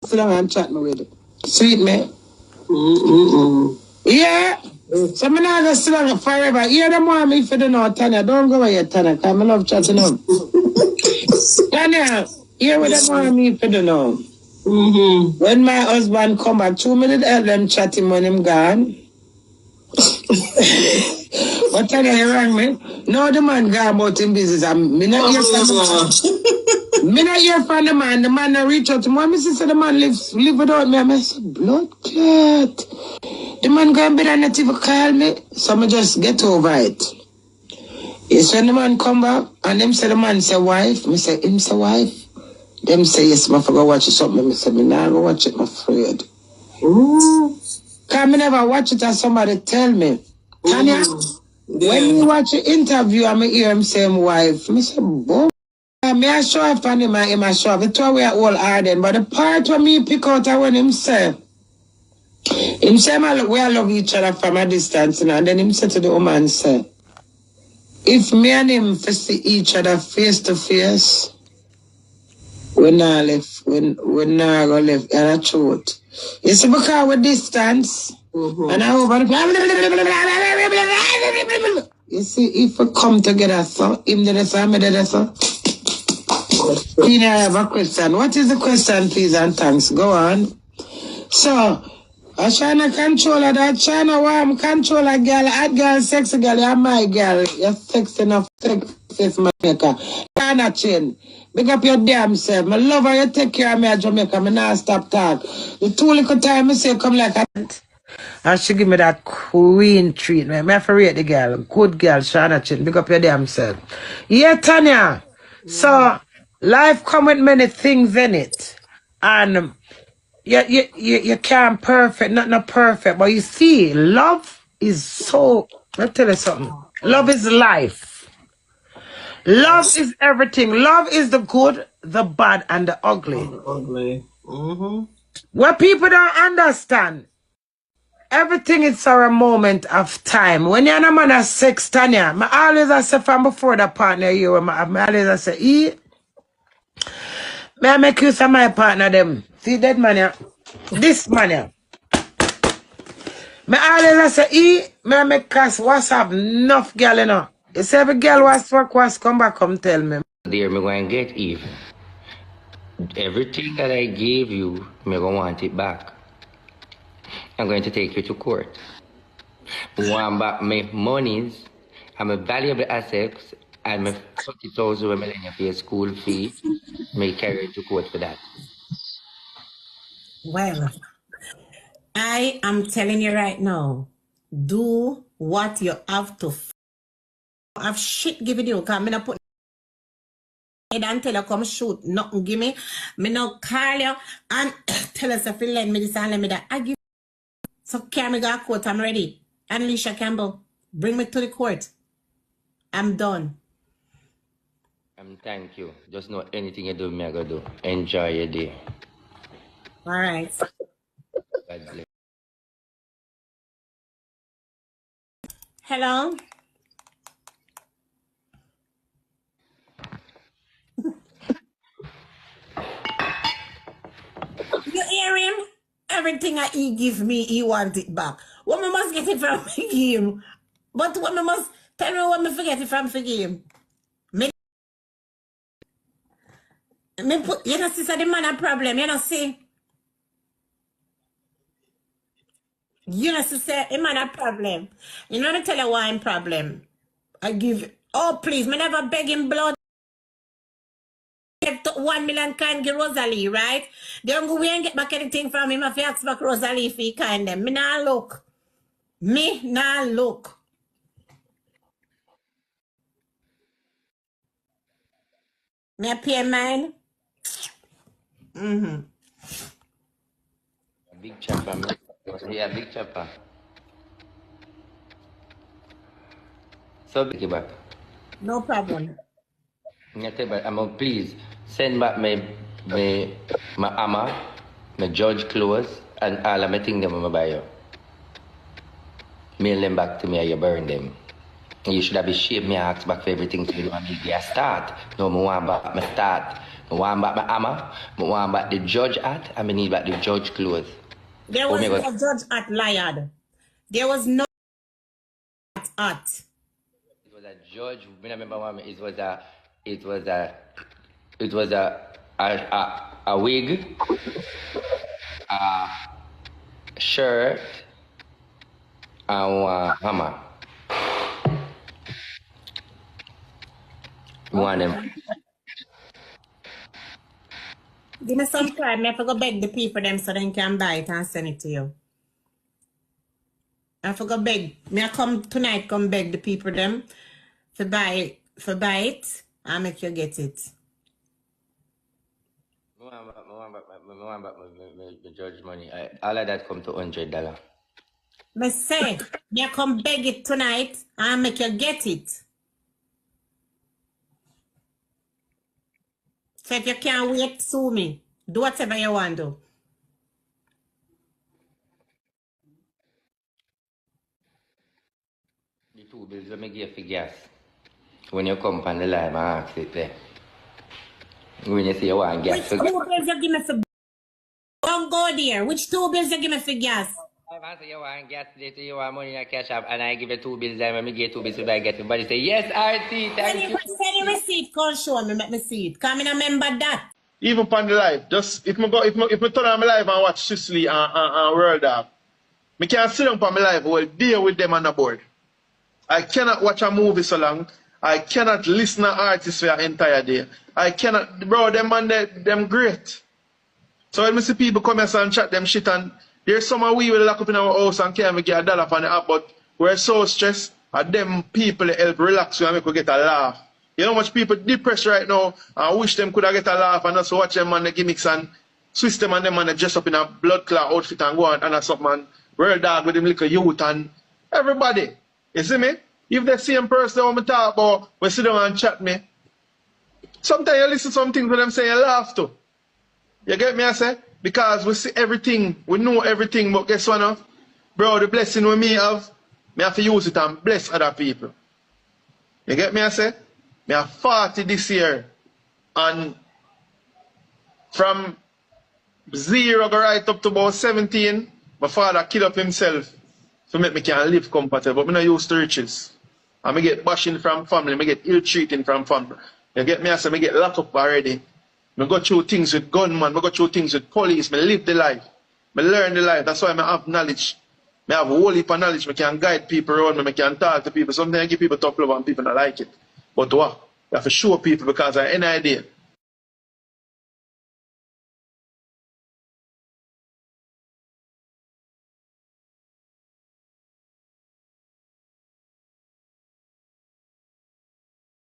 sit down and chat me with it. Sweet me. Yeah. So I'm not going to sit down forever. Yeah, them want me for the know, Tanya. Don't go away, Tanya, because I love chatting up. Tanya, here with them want me for the know. When my husband come back, 2 minutes help them chatting when him gone. But Tanya, you rang me? No, the man gone about him business. Me not hear from the man. Me not hear from the man. The man not reach out to me. My sister, the man live without me. I said, blood clot. The man go and be there not even call me. So I just get over it. Yes, when the man come back, and them say the man say wife. Me say, him say wife. Them say, yes, I forgot watch it something. Me say, me nah go watch it, I'm afraid. Cause I never watch it as somebody tell me. Tanya, when you watch an interview, I hear him say him wife. Me say, boy. Me I show up on him, I show up. It's all we are all hardened. But the part when me pick out when him say, we all love each other from a distance. And then him say to the woman, say, if me and him see each other face to face, we not left, we not go left, and a truth. You see, because we distance, and I over you see, if we come together, so, him did it, so, me did it, so. I have a question. What is the question, please, and thanks? Go on. So, I trying to control her, that trying to warm control a girl, hot girl, sexy girl, you're my girl. You're sexy enough, sexy maker. You're not change. Big up your damn self. I love how you take care of me at Jamaica. I not stop talk. The 2 little time I say come like a... And she give me that queen treatment. I have to rate the girl. Good girl, Shana Chin. Big up your damn self. Yeah, Tanya. So, life come with many things in it. And you can't perfect, not perfect. But you see, love is so... I'll tell you something. Love is life. Love is everything. Love is the good, the bad, and the ugly. What people don't understand, everything is for a moment of time. When you're a man of sex, Tanya, I always say from before the partner you, I always say, may I make use of my partner them? See that man here? This man here. I always say, may I make cast WhatsApp enough girl, you know. You say every girl was come back, come tell me. Dear, me going to get even. Everything that I gave you, me going to want it back. I'm going to take you to court. I want back my monies and my valuable assets and my 40,000 when I lend you school fee. Me carry you to court for that. Well, I am telling you right now, do what you have to. I've shit given you, because I'm not put and tell you come shoot, nothing give me no call you and tell us if you lend me this and lend me that. I give. So can me go to court, I'm ready. And Alicia Campbell, bring me to the court. I'm done. Thank you. Just know anything you do, me I go do. Enjoy your day. All right. God bless. Hello. You hear him? Everything he give me, he want it back. What me must get it from him? But what me must tell me what me forget it from him? Me put, you know, sister, the man a problem, you know, see? You know, sister, the man a problem. You know, to tell you why I'm problem. I give, oh, please, me never beg him blood. 1 million kind give Rosalie, right? They don't go and get back anything from him if he asks back Rosalie if he kind them. Me nah look. Me nah look. Me a pay mine. Big chopper, man. Yeah, big chopper. So big back. No problem. Please send back my hammer, my judge clothes, and all of my things that I buy you. Mail them back to me or you burn them. You should have been ashamed me ask back for everything to you and me start. No, I want back my start. I want back my hammer, I want back the judge hat, and I need back the judge clothes. There was no judge at LiQWYD. There was no at. It was a judge. I remember one. It was a wig, a shirt, and a hammer. One of them. Give me some time. I have to go beg the people them so they can buy it and send it to you. I have to go beg. Me I come tonight, come beg the people them for buy it and make you get it. I want back my judge money. All of that come to $100. Me say, me I come beg it tonight and make you get it. So if you can't wait, sue me. Do whatever you want to do. The 2 bills let me give for gas. When you come on the line, I ask it there. When you say you want gas. Which 2 bills you give me for? Don't go there. Which 2 bills you give me for gas? If I say you want gas later, you want money in a cash app, and I give you 2 bills, and when I give 2 bills, to buy gas, everybody say, yes, RT, thank you. Send the receipt, come show me, let me see it. Come in, remember that. Even upon the live, just if me turn on my live and watch Sicily and World Dog, me can't sit down upon my live well deal with them on the board. I cannot watch a movie so long. I cannot listen to artists for an entire day. I cannot, bro, them man, them great. So when I see people come here and chat them shit, and there's some we will lock up in our house and can't get $1 on the app, but we're so stressed, and them people help relax you and make we get a laugh. You know how much people depressed right now and wish them could have get a laugh and also watch them on the gimmicks and twist them and them and dress up in a blood clot outfit and go on and something and World Dog with them little youth and everybody. You see me? If the same person that we talk about, we sit down and chat me. Sometimes you listen to some things when them say you laugh too. You get me I say? Because we see everything, we know everything, but guess what now? Bro, the blessing we me have to use it and bless other people. You get me I say? Me have 40 this year, and from 0 go right up to about 17, my father killed up himself to make me can live comfortable, but me not used to riches. And me get bashing from family, me get ill-treating from family. You get me I say, me get locked up already. Me go through things with gunmen, me go through things with police, me live the life. Me learn the life, that's why I have knowledge. Me have a whole heap of knowledge, me can guide people around me, me can talk to people. Sometimes I give people tough love and people don't like it. But what? You have to show people because I have any idea.